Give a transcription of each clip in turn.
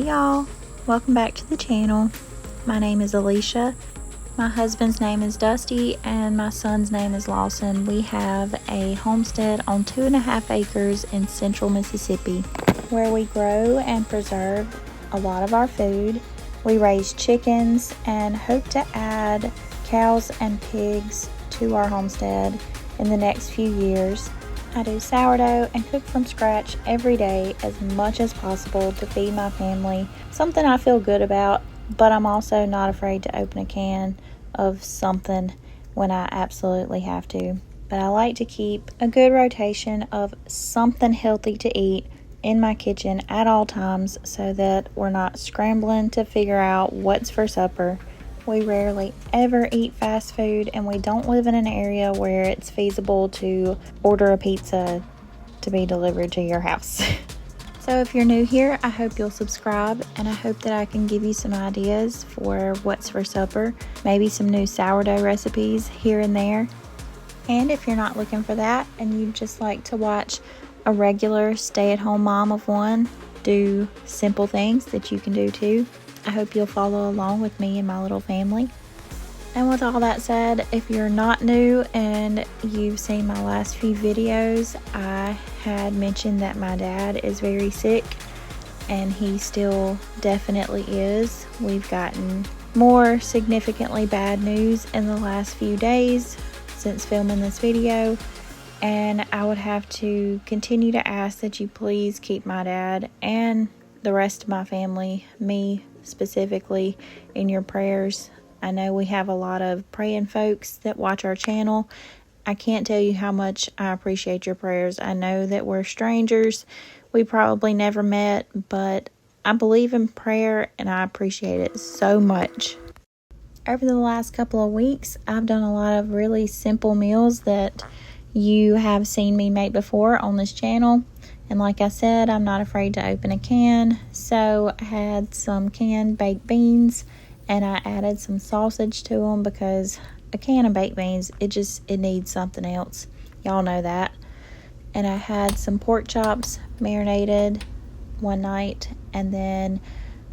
Hey y'all, welcome back to the channel. My name is Alicia, my husband's name is Dusty, and my son's name is Lawson. We have a homestead on 2.5 acres in central Mississippi where we grow and preserve a lot of our food. We raise chickens and hope to add cows and pigs to our homestead in the next few years. I do sourdough and cook from scratch every day as much as possible to feed my family, something I feel good about, but I'm also not afraid to open a can of something when I absolutely have to. But I like to keep a good rotation of something healthy to eat in my kitchen at all times so that we're not scrambling to figure out what's for supper. We rarely ever eat fast food, and we don't live in an area where it's feasible to order a pizza to be delivered to your house. So if you're new here, I hope you'll subscribe, and I hope that I can give you some ideas for what's for supper, maybe some new sourdough recipes here and there. And if you're not looking for that and you just like to watch a regular stay-at-home mom of one do simple things that you can do too, I hope you'll follow along with me and my little family. And with all that said, if you're not new and you've seen my last few videos, I had mentioned that my dad is very sick, and he still definitely is. We've gotten more significantly bad news in the last few days since filming this video, and I would have to continue to ask that you please keep my dad and the rest of my family, me specifically, in your prayers. I know we have a lot of praying folks that watch our channel. I can't tell you how much I appreciate your prayers. I know that we're strangers. We probably never met, but I believe in prayer and I appreciate it so much. Over the last couple of weeks, I've done a lot of really simple meals that you have seen me make before on this channel. And like I said, I'm not afraid to open a can. So I had some canned baked beans and I added some sausage to them because a can of baked beans, it needs something else. Y'all know that. And I had some pork chops marinated one night, and then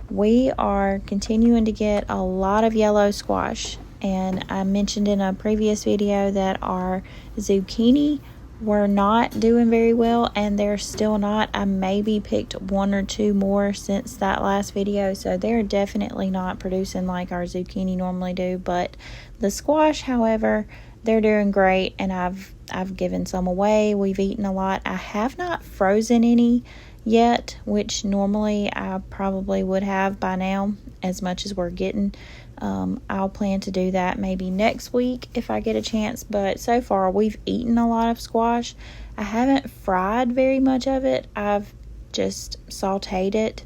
we are continuing to get a lot of yellow squash. And I mentioned in a previous video that our zucchini were not doing very well, and they're still not. I maybe picked one or two more since that last video, so they're definitely not producing like our zucchini normally do. But the squash, however, they're doing great, and I've given some away. We've eaten a lot. I have not frozen any yet, which normally I probably would have by now, as much as we're getting. I'll plan to do that maybe next week if I get a chance, but so far we've eaten a lot of squash. I haven't fried very much of it. I've just sauteed it,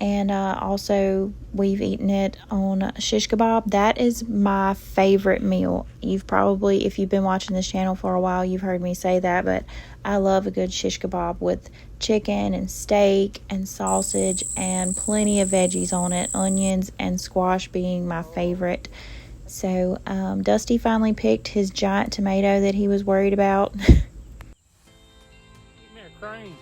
and also we've eaten it on shish kebab. That is my favorite meal. If you've been watching this channel for a while, you've heard me say that, but I love a good shish kebab with chicken and steak and sausage and plenty of veggies on it, onions and squash being my favorite. So Dusty finally picked his giant tomato that he was worried about. Give me a crane.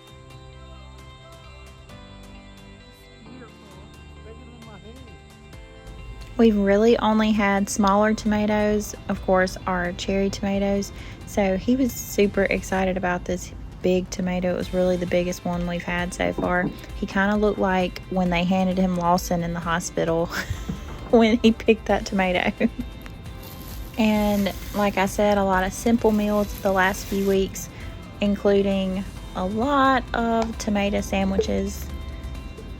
We've really only had smaller tomatoes, of course, our cherry tomatoes. So he was super excited about this big tomato. It was really the biggest one we've had so far. He kind of looked like when they handed him Lawson in the hospital when he picked that tomato. And like I said, a lot of simple meals the last few weeks, including a lot of tomato sandwiches.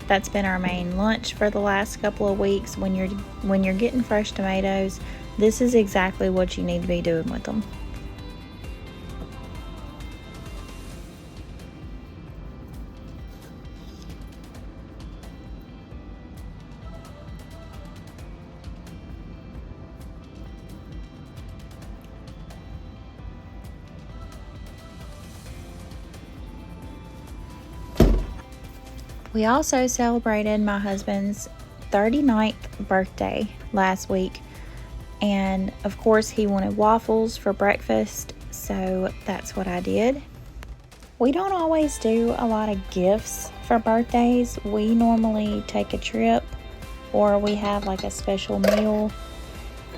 That's been our main lunch for the last couple of weeks. When you're getting fresh tomatoes, this is exactly what you need to be doing with them. We also celebrated my husband's 39th birthday last week, and of course he wanted waffles for breakfast, so that's what I did. We don't always do a lot of gifts for birthdays. We normally take a trip or we have like a special meal.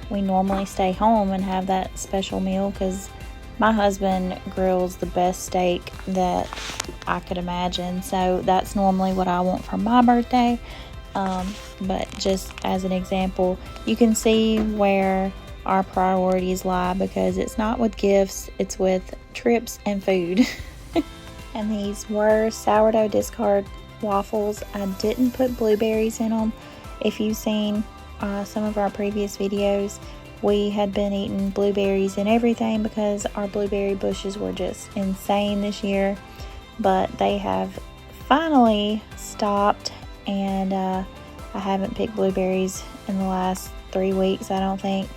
We normally stay home and have that special meal because my husband grills the best steak that I could imagine. So that's normally what I want for my birthday. But just as an example, you can see where our priorities lie because it's not with gifts, it's with trips and food. And these were sourdough discard waffles. I didn't put blueberries in them. If you've seen some of our previous videos, we had been eating blueberries and everything because our blueberry bushes were just insane this year. But they have finally stopped, and I haven't picked blueberries in the last 3 weeks, I don't think.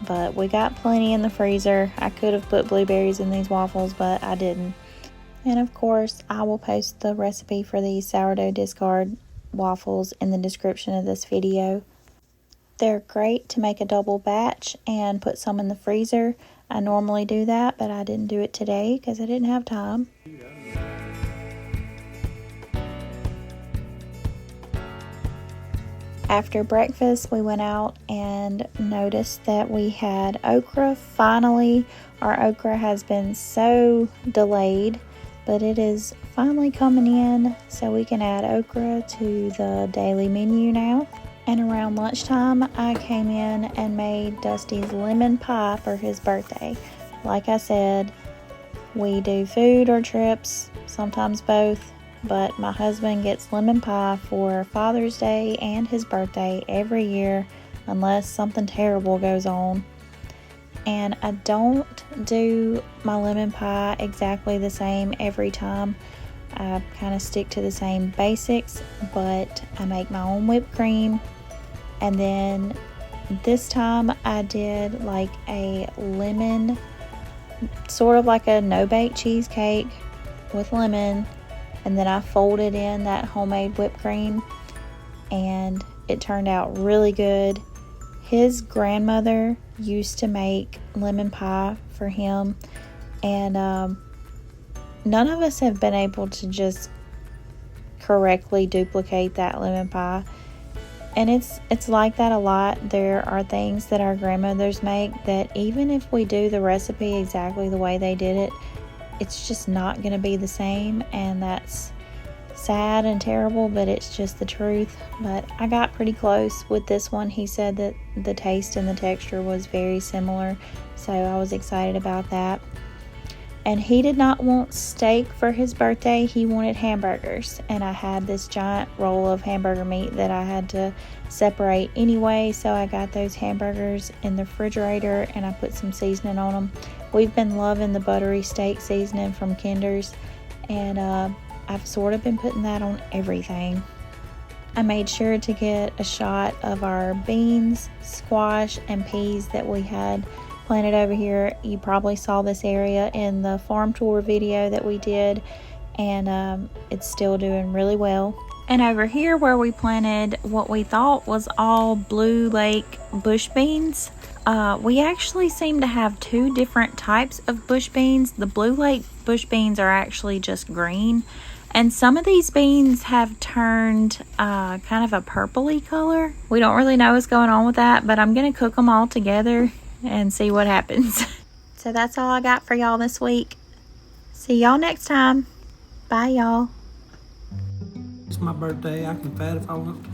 But we got plenty in the freezer. I could have put blueberries in these waffles, but I didn't. And of course, I will post the recipe for these sourdough discard waffles in the description of this video. They're great to make a double batch and put some in the freezer. I normally do that, but I didn't do it today because I didn't have time. After breakfast, we went out and noticed that we had okra. Finally, our okra has been so delayed, but it is finally coming in, so we can add okra to the daily menu now. And around lunchtime, I came in and made Dusty's lemon pie for his birthday. Like I said, we do food or trips, sometimes both, but my husband gets lemon pie for Father's Day and his birthday every year unless something terrible goes on. And I don't do my lemon pie exactly the same every time. I kind of stick to the same basics, but I make my own whipped cream. And then this time I did like a lemon, sort of like a no-bake cheesecake with lemon. And then I folded in that homemade whipped cream, and it turned out really good. His grandmother used to make lemon pie for him, and none of us have been able to just correctly duplicate that lemon pie. And it's like that a lot. There are things that our grandmothers make that even if we do the recipe exactly the way they did it, it's just not going to be the same, and that's sad and terrible, but it's just the truth. But I got pretty close with this one. He said that the taste and the texture was very similar, so I was excited about that. And he did not want steak for his birthday. He wanted hamburgers, and I had this giant roll of hamburger meat that I had to separate anyway, so I got those hamburgers in the refrigerator and I put some seasoning on them. We've been loving the buttery steak seasoning from Kinder's, and I've sort of been putting that on everything. I made sure to get a shot of our beans, squash, and peas that we had planted over here. You probably saw this area in the farm tour video that we did, and it's still doing really well. And over here where we planted what we thought was all Blue Lake bush beans, we actually seem to have 2 different types of bush beans. The Blue Lake bush beans are actually just green, and some of these beans have turned kind of a purpley color. We don't really know what's going on with that, but I'm gonna cook them all together and see what happens. So that's all I got for y'all this week. See y'all next time. Bye, y'all. It's my birthday. I can fat if I want.